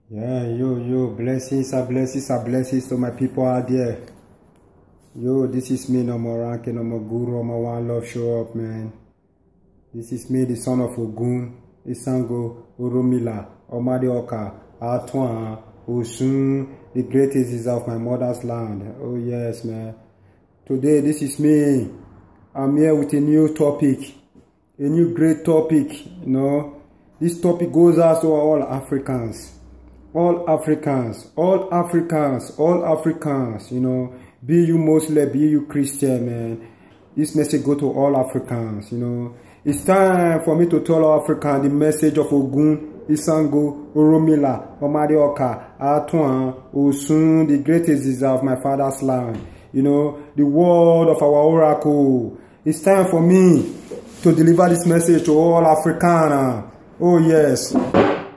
Yeah, yo, blessings are blessings to my people out there. Yo, this is me, no more ranking, no more guru, no more one love show up, man. This is me, the son of Ogun, Isango, Oromila, Omadioka, Atuan, Osun, the greatest is of my mother's land. Oh yes, man. Today, this is me. I'm here with a new topic, a new great topic, you know. This topic goes out to all Africans. All Africans, you know, be you Muslim, be you Christian, man. This message go to all Africans, you know. It's time for me to tell all Africans the message of Ogun, Isango, Oromila, Omadioka, Atuan, Osun, the greatest is of my father's land. You know, the word of our oracle. It's time for me to deliver this message to all Africans. Oh yes,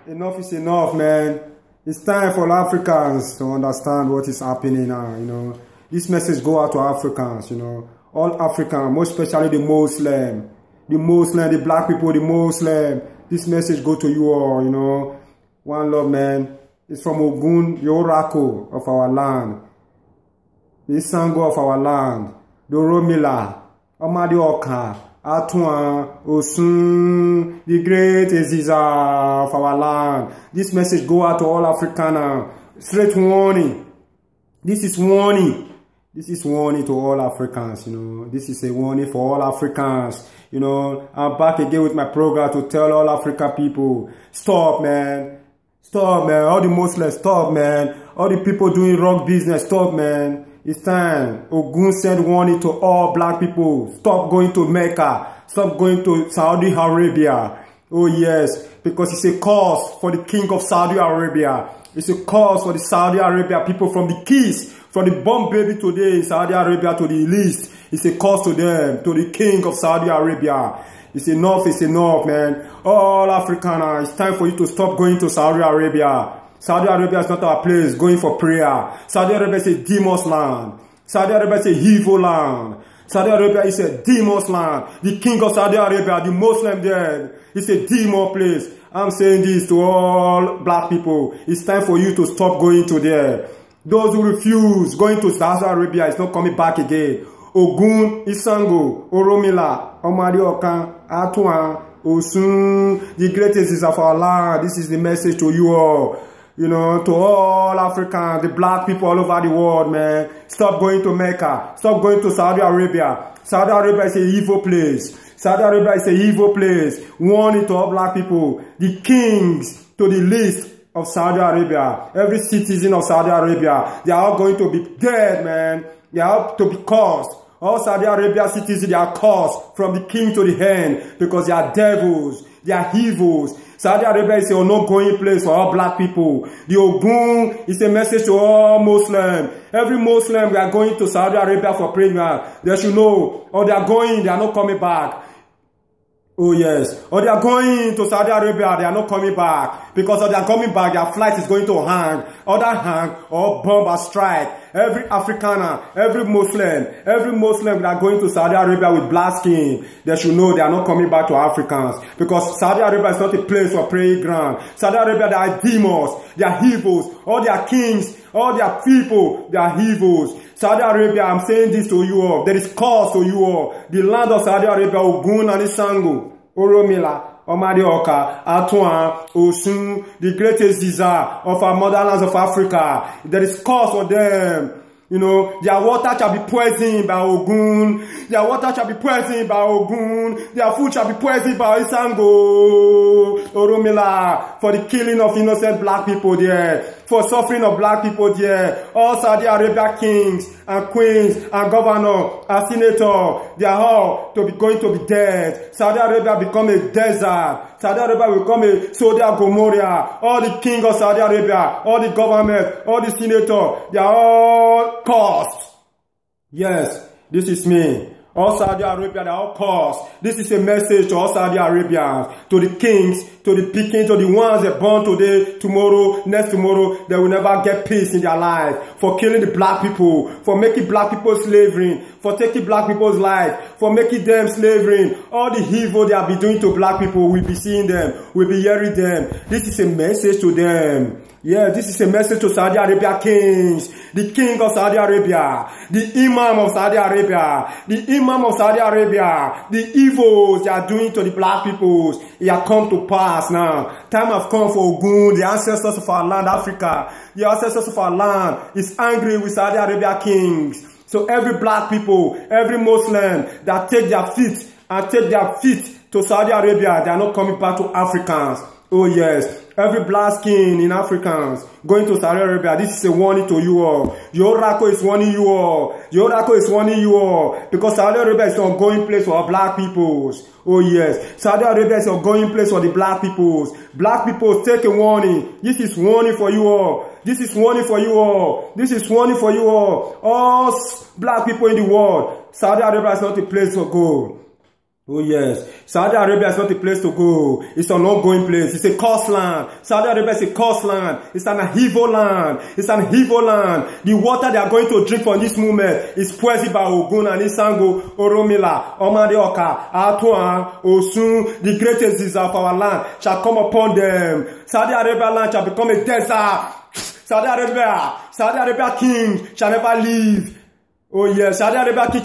enough is enough, man. It's time for Africans to understand what is happening now, you know. This message go out to Africans, you know. All Africans, most especially the Muslim, the black people, the Muslim. This message go to you all, you know. One love, man. It's from Ogun, the oracle of our land. The Isango of our land. The Oromila, Omadioka, Atuan, Osun, the great Eziza of our land. This message go out to all Africans. Straight warning. This is warning. This is warning to all Africans, you know. This is a warning for all Africans. You know, I'm back again with my program to tell all African people, stop, man. Stop, man. All the Muslims, stop, man. All the people doing wrong business, stop, man. It's time. Ogun sent warning to all black people. Stop going to Mecca. Stop going to Saudi Arabia. Oh yes, because it's a cause for the king of Saudi Arabia. It's a cause for the Saudi Arabia people from the keys, from the bomb baby today in Saudi Arabia to the least. It's a cause to them, to the king of Saudi Arabia. It's enough, man. All Africans, it's time for you to stop going to Saudi Arabia. Saudi Arabia is not our place going for prayer. Saudi Arabia is a demon's land. Saudi Arabia is a evil land. Saudi Arabia is a demon's land. The king of Saudi Arabia, the Muslim there, is a demon place. I'm saying this to all black people. It's time for you to stop going to there. Those who refuse going to Saudi Arabia is not coming back again. Ogun, Isango, Oromila, Omadioka, Atuan, Osun, the greatest is of our land. This is the message to you all. You know, to all Africans, the black people all over the world, man. Stop going to Mecca. Stop going to Saudi Arabia. Saudi Arabia is an evil place. Saudi Arabia is an evil place. Warning to all black people. The kings to the list of Saudi Arabia. Every citizen of Saudi Arabia. They are all going to be dead, man. They are all to be cursed. All Saudi Arabia citizens, they are cursed from the king to the hand because they are devils. They are evils. Saudi Arabia is a no-going place for all black people. The Ogun is a message to all Muslims. Every Muslim, we are going to Saudi Arabia for prayer. They should know, or they are going, they are not coming back. Oh yes. Or they are going to Saudi Arabia, they are not coming back. Because if they are coming back, their flight is going to hang. Either hang or bomb or strike. Every Afrikaner, every Muslim that are going to Saudi Arabia with black skin, they should know they are not coming back to Africans. Because Saudi Arabia is not a place for praying ground. Saudi Arabia, they are demons, they are evils, all their kings, all their people, they are evils. Saudi Arabia, I'm saying this to you all. There is cause to you all. The land of Saudi Arabia, Ogun and Isango, Oromila, Omadioka, Atuan, Osun, the greatest Ziza of our motherlands of Africa. There is cause for them. You know, their water shall be poisoned by Ogun. Their water shall be poisoned by Ogun. Their food shall be poisoned by Isango, Oromila, for the killing of innocent black people there, for suffering of black people there. All Saudi Arabia kings and queens and governor and senator, they are all going to be dead. Saudi Arabia become a desert. Saudi Arabia will become a Sodom and Gomorrah. All the king of Saudi Arabia, all the government, all the senator, they are all cursed. Yes, this is me. All Saudi Arabia, they are all cursed. This is a message to all Saudi Arabians, to the kings, to the picking, to the ones that born today, tomorrow, next tomorrow, they will never get peace in their life. For killing the black people, for making black people slavery, for taking black people's life, for making them slavery. All the evil they have been doing to black people, we'll be seeing them, we'll be hearing them. This is a message to them. Yeah, this is a message to Saudi Arabia kings, the king of Saudi Arabia, the imam of Saudi Arabia, the imam of Saudi Arabia, the evils they are doing to the black peoples. It has come to pass now. Time has come for Ogun, the ancestors of our land, Africa. The ancestors of our land is angry with Saudi Arabia kings. So every black people, every Muslim that take their feet to Saudi Arabia, they are not coming back to Africans. Oh yes. Every black skin in Africans going to Saudi Arabia, this is a warning to you all. Your oracle is warning you all. Your oracle is warning you all. Because Saudi Arabia is an ongoing place for our black peoples. Oh yes. Saudi Arabia is an ongoing place for the black peoples. Black people, take a warning. This is warning for you all. This is warning for you all. This is warning for you all. All black people in the world. Saudi Arabia is not a place to go. Oh yes, Saudi Arabia is not a place to go. It's an ongoing place. It's a cursed land. Saudi Arabia is a cursed land. It's an evil land. It's an evil land. The water they are going to drink from this moment is poisoned by Ogun and Isango, Oromila, Omadeoka, Atuan, Osun. The greatest disease of our land shall come upon them. Saudi Arabia land shall become a desert. Saudi Arabia king shall never leave. Oh yes, Saudi Arabia king